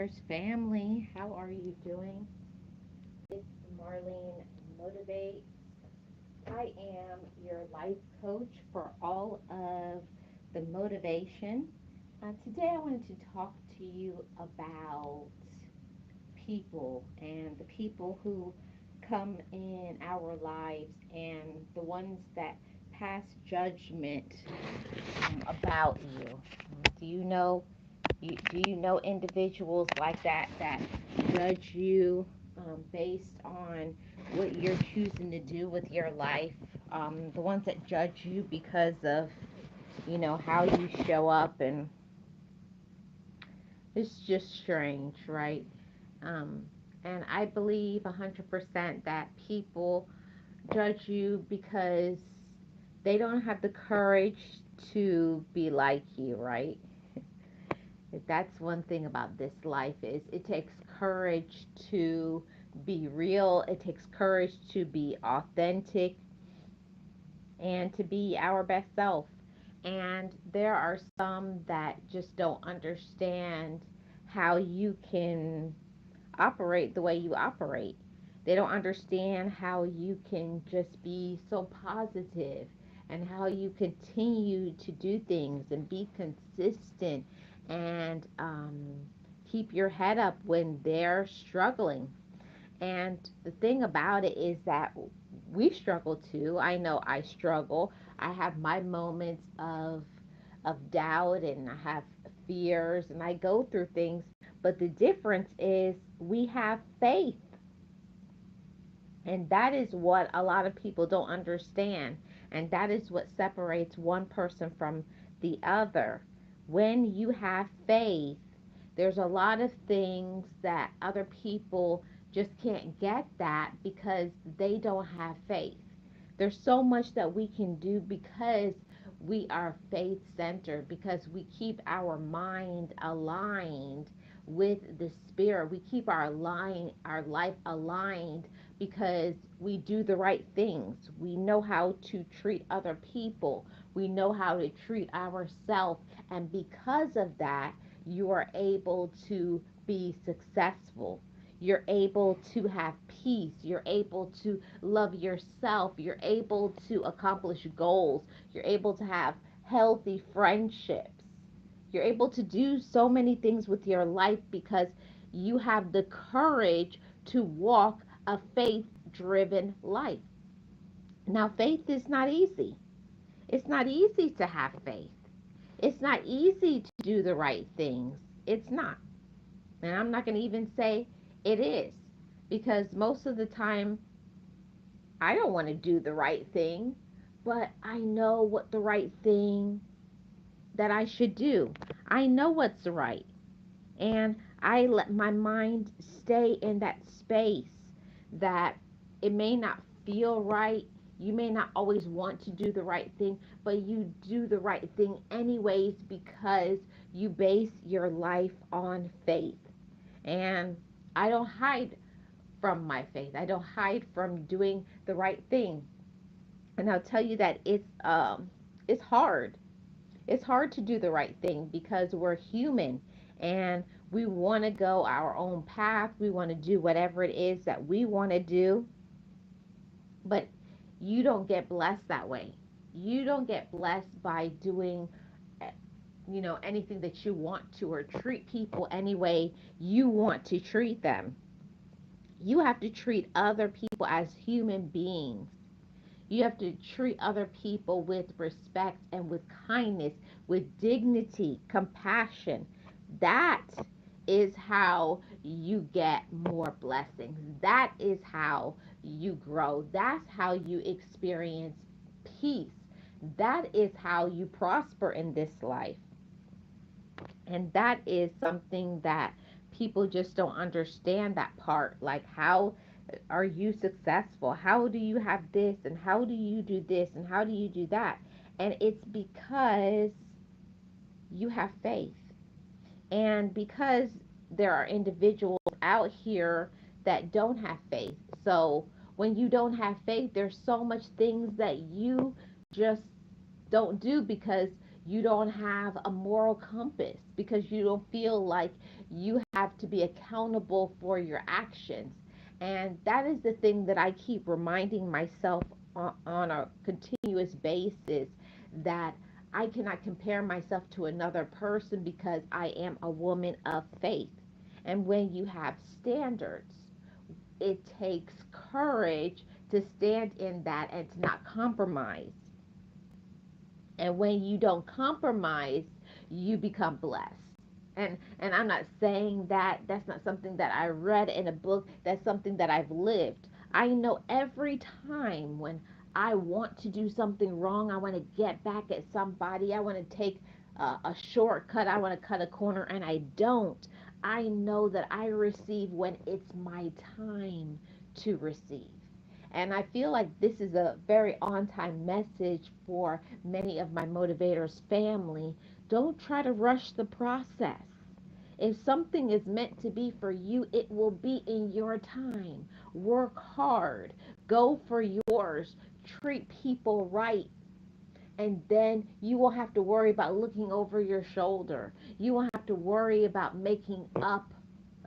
Family, how are you doing? It's Marlene Motivates. I am your life coach for all of the motivation. Today, I wanted to talk to you about people and the people who come in our lives and the ones that pass judgment about you. Do you know individuals like that judge you based on what you're choosing to do with your life? The ones that judge you because of how you show up, and it's just strange, right? Um, and I believe 100% that people judge you because they don't have the courage to be like you, right? That's one thing about this life is it takes courage to be real. It takes courage to be authentic and to be our best self. And there are some that just don't understand how you can operate the way you operate. They don't understand how you can just be so positive and how you continue to do things and be consistent and keep your head up when they're struggling. And the thing about it is that we struggle too. I know I struggle. I have my moments of doubt and I have fears and I go through things, but the difference is we have faith. And that is what a lot of people don't understand. And that is what separates one person from the other. When you have faith, there's a lot of things that other people just can't get that because they don't have faith. There's so much that we can do because we are faith centered, because we keep our mind aligned with the spirit. We keep our life aligned because we do the right things. We know how to treat other people. We know how to treat ourselves. And because of that, you are able to be successful. You're able to have peace. You're able to love yourself. You're able to accomplish goals. You're able to have healthy friendships. You're able to do so many things with your life because you have the courage to walk a faith driven life. Now, faith is not easy. It's not easy to have faith. It's not easy to do the right things. It's not. And I'm not going to even say it is because most of the time I don't want to do the right thing, but I know what the right thing that I should do. I know what's right. And I let my mind stay in that space that it may not feel right. You may not always want to do the right thing, but you do the right thing anyways because you base your life on faith. And I don't hide from my faith. I don't hide from doing the right thing. And I'll tell you that it's hard. It's hard to do the right thing because we're human and we want to go our own path. We want to do whatever it is that we want to do, but you don't get blessed that way. You don't get blessed by doing anything that you want to or treat people any way you want to treat them. You have to treat other people as human beings. You have to treat other people with respect and with kindness, with dignity, compassion. That is how you get more blessings. That is how you grow. That's how you experience peace. That is how you prosper in this life. And that is something that people just don't understand that part. Like, how are you successful? How do you have this? And how do you do this? And how do you do that? And it's because you have faith. And because there are individuals out here that don't have faith. So when you don't have faith, there's so much things that you just don't do because you don't have a moral compass, because you don't feel like You have to be accountable for your actions. And that is the thing that I keep reminding myself on a continuous basis, that I cannot compare myself to another person because I am a woman of faith. And when you have standards, it takes courage to stand in that and to not compromise. And when you don't compromise, you become blessed. And I'm not saying that that's not something that I read in a book, that's something that I've lived. I know every time when I want to do something wrong, I want to get back at somebody, I want to take a shortcut, I want to cut a corner, and I don't. I know that I receive when it's my time to receive. And I feel like this is a very on time message for many of my motivators family. Don't try to rush the process. If something is meant to be for you, it will be in your time. Work hard, go for yours, treat people right, and then you won't have to worry about looking over your shoulder. You won't have to worry about up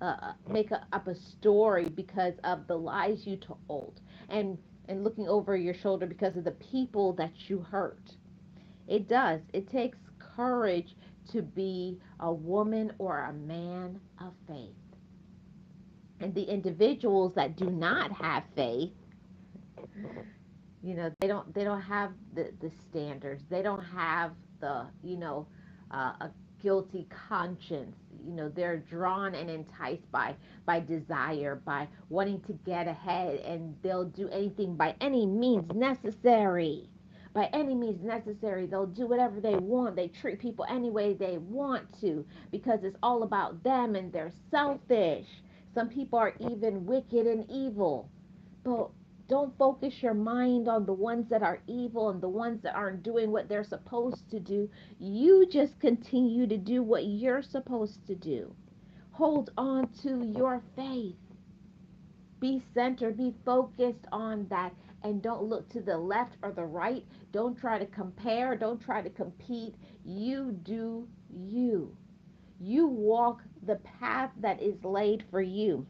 a story because of the lies you told, and looking over your shoulder because of the people that you hurt. It does. It takes courage to be a woman or a man of faith. And the individuals that do not have faith, they don't have the standards. They don't have the, a guilty conscience. They're drawn and enticed by desire, by wanting to get ahead, and they'll do anything by any means necessary. By any means necessary, they'll do whatever they want. They treat people any way they want to because it's all about them, and they're selfish. Some people are even wicked and evil. But don't focus your mind on the ones that are evil and the ones that aren't doing what they're supposed to do. You just continue to do what you're supposed to do. Hold on to your faith. Be centered, be focused on that, and don't look to the left or the right. Don't try to compare, don't try to compete. You do you. You walk the path that is laid for you.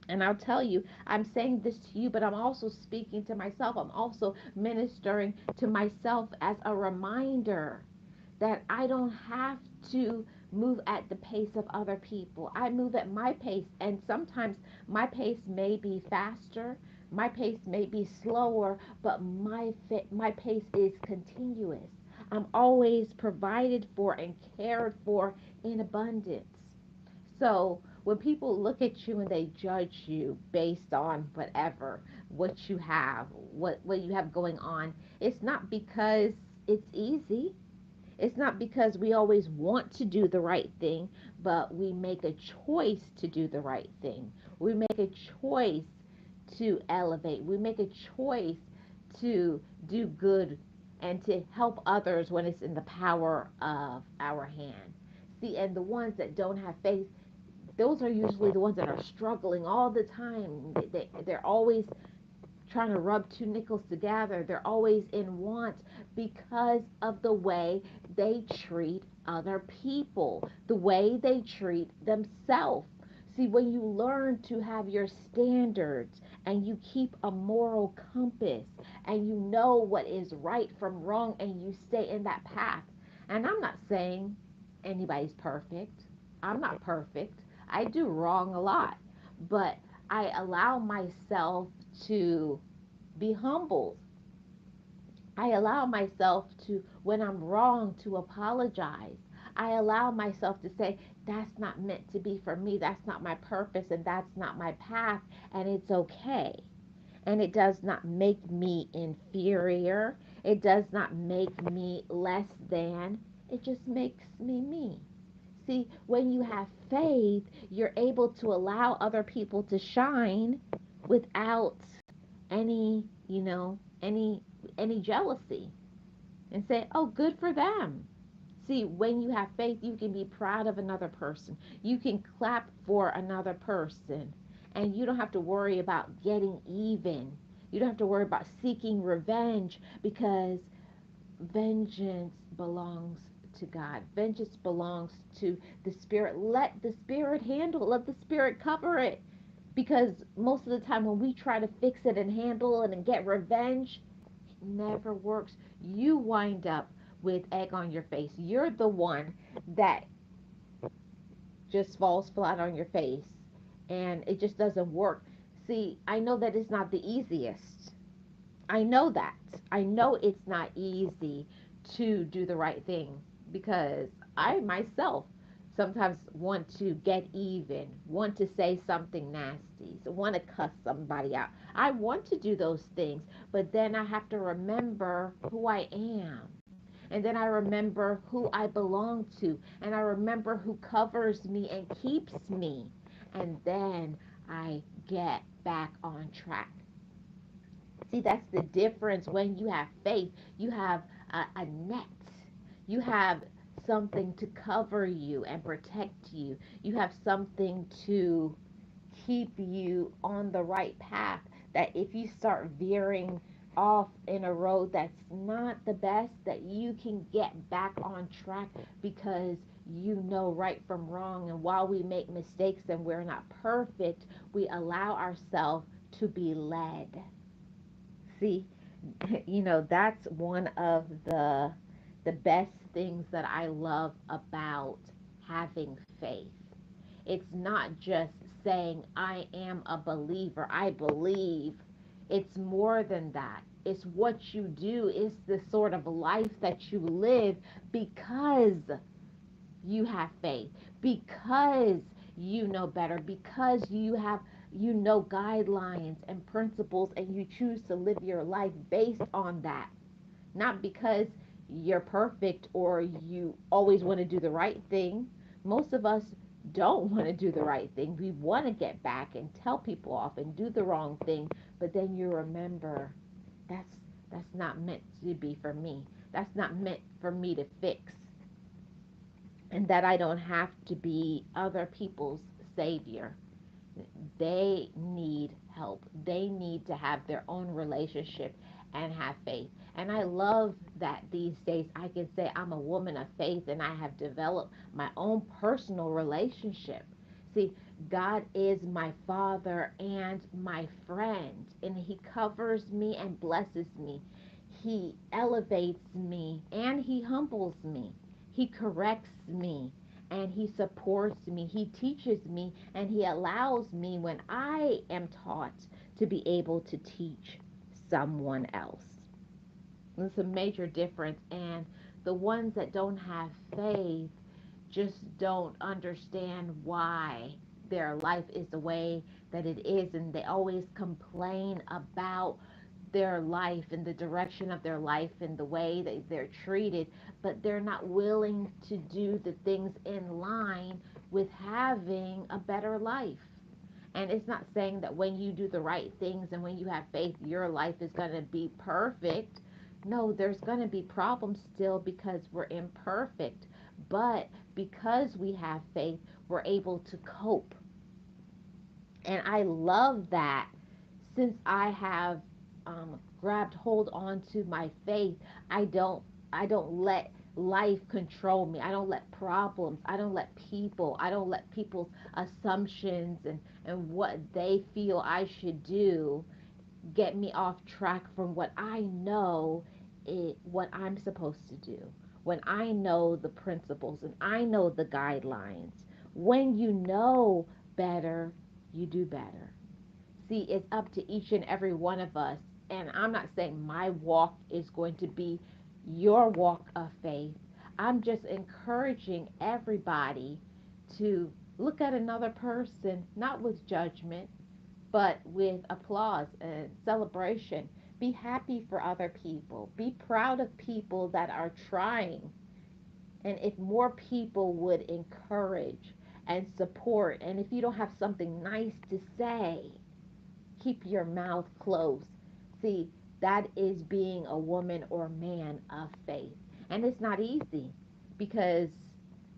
And I'll tell you, I'm saying this to you, but I'm also speaking to myself. I'm also ministering to myself as a reminder that I don't have to move at the pace of other people. I move at my pace, and sometimes my pace may be faster, my pace may be slower, but my pace is continuous. I'm always provided for and cared for in abundance. So when people look at you and they judge you based on whatever, what you have, what you have going on, it's not because it's easy. It's not because we always want to do the right thing, but we make a choice to do the right thing. We make a choice to elevate. We make a choice to do good and to help others when it's in the power of our hand. See, and the ones that don't have faith, those are usually the ones that are struggling all the time. They're always trying to rub two nickels together. They're always in want because of the way they treat other people, the way they treat themselves. See, when you learn to have your standards and you keep a moral compass and you know what is right from wrong and you stay in that path. And I'm not saying anybody's perfect. I'm not perfect. I do wrong a lot, but I allow myself to be humbled. I allow myself to, when I'm wrong, to apologize. I allow myself to say, that's not meant to be for me. That's not my purpose and that's not my path. And it's okay. And it does not make me inferior. It does not make me less than. It just makes me me. See, when you have faith, you're able to allow other people to shine without any, any jealousy, and say, "Oh, good for them." See, when you have faith, you can be proud of another person. You can clap for another person, and you don't have to worry about getting even. You don't have to worry about seeking revenge because vengeance belongs to God. Vengeance belongs to the Spirit. Let the Spirit handle it. Let the Spirit cover it. Because most of the time when we try to fix it and handle it and get revenge, it never works. You wind up with egg on your face. You're the one that just falls flat on your face and it just doesn't work. See, I know that it's not the easiest. I know that. I know it's not easy to do the right thing because I myself sometimes want to get even, want to say something nasty, so want to cuss somebody out. I want to do those things, but then I have to remember who I am. And then I remember who I belong to. And I remember who covers me and keeps me. And then I get back on track. See, that's the difference when you have faith. You have a net. You have something to cover you and protect you. You have something to keep you on the right path. That if you start veering off in a road that's not the best, that you can get back on track because you know right from wrong. And while we make mistakes and we're not perfect, we allow ourselves to be led. See, that's one of the best things that I love about having faith. It's not just saying I am a believer, I believe. It's more than that. It's what you do, it's the sort of life that you live because you have faith, because you know better, because you know guidelines and principles and you choose to live your life based on that. Not because you're perfect or you always want to do the right thing. Most of us don't want to do the right thing. We want to get back and tell people off and do the wrong thing, but then you remember that's that's not meant to be for me. That's not meant for me to fix, and that I don't have to be other people's savior. They need help. They need to have their own relationship and have faith. And I love that these days I can say I'm a woman of faith and I have developed my own personal relationship. See, God is my father and my friend, and He covers me and blesses me. He elevates me and He humbles me. He corrects me and He supports me. He teaches me and He allows me, when I am taught, to be able to teach someone else. It's a major difference. And the ones that don't have faith just don't understand why their life is the way that it is. And they always complain about their life and the direction of their life and the way that they're treated, but they're not willing to do the things in line with having a better life. And it's not saying that when you do the right things and when you have faith, your life is going to be perfect. No, there's going to be problems still because we're imperfect. But because we have faith, we're able to cope. And I love that since I have grabbed hold onto my faith, I don't I don't let life control me. I don't let problems. I don't let people. I don't let people's assumptions and what they feel I should do get me off track from what I know what I'm supposed to do. When I know the principles and I know the guidelines. When you know better, you do better. See, it's up to each and every one of us. And I'm not saying my walk is going to be your walk of faith. I'm just encouraging everybody to look at another person, not with judgment, but with applause and celebration. Be happy for other people. Be proud of people that are trying. And if more people would encourage and support, and if you don't have something nice to say, keep your mouth closed. See, that is being a woman or man of faith. And it's not easy because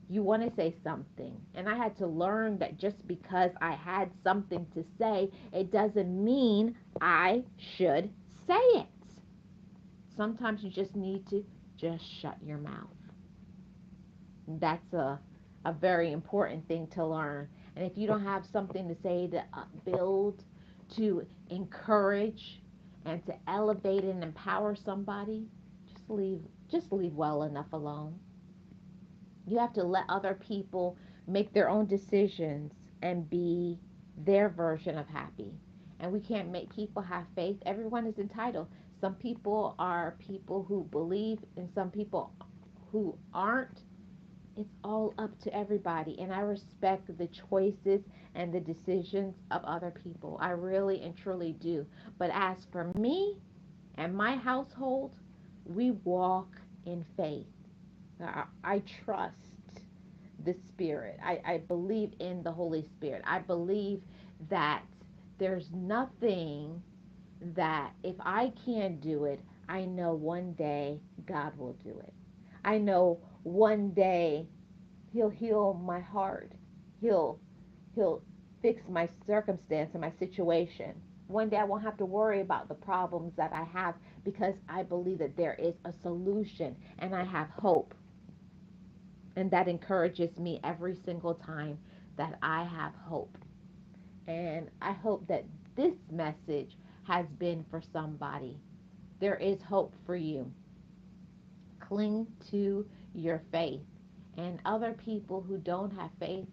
you want to say something. And I had to learn that just because I had something to say, it doesn't mean I should say it. Sometimes you just need to just shut your mouth. That's a very important thing to learn. And if you don't have something to say to build, to encourage, and to elevate and empower somebody, just leave just leave well enough alone. You have to let other people make their own decisions and be their version of happy. And we can't make people have faith. Everyone is entitled. Some people are people who believe, and some people who aren't. It's all up to everybody. And I respect the choices and the decisions of other people. I really and truly do. But as for me and my household, we walk in faith. I trust the Spirit. I believe in the Holy Spirit. I believe that there's nothing that if I can't do it, I know one day God will do it. I know one day He'll heal my heart. He'll He'll fix my circumstance and my situation. One day I won't have to worry about the problems that I have because I believe that there is a solution and I have hope. And that encourages me every single time that I have hope. And I hope that this message has been for somebody. There is hope for you. Cling to your faith. And other people who don't have faith,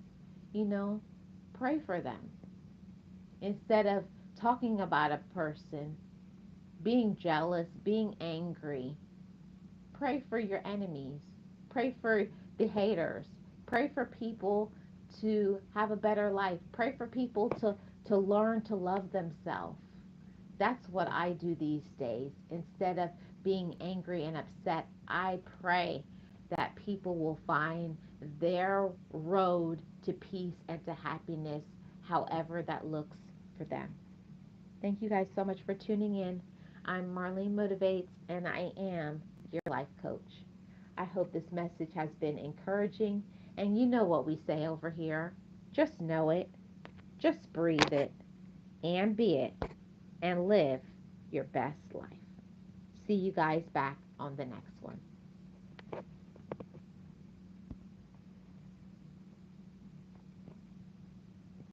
you know, pray for them. Instead of talking about a person, being jealous, being angry, pray for your enemies. Pray for the haters. Pray for people to have a better life. Pray for people to learn to love themselves. That's what I do these days. Instead of being angry and upset, I pray that people will find their road to peace and to happiness, however that looks for them. Thank you guys so much for tuning in. I'm Marlene Motivates, and I am your life coach. I hope this message has been encouraging. And you know what we say over here, just know it, just breathe it, and be it, and live your best life. See you guys back on the next one.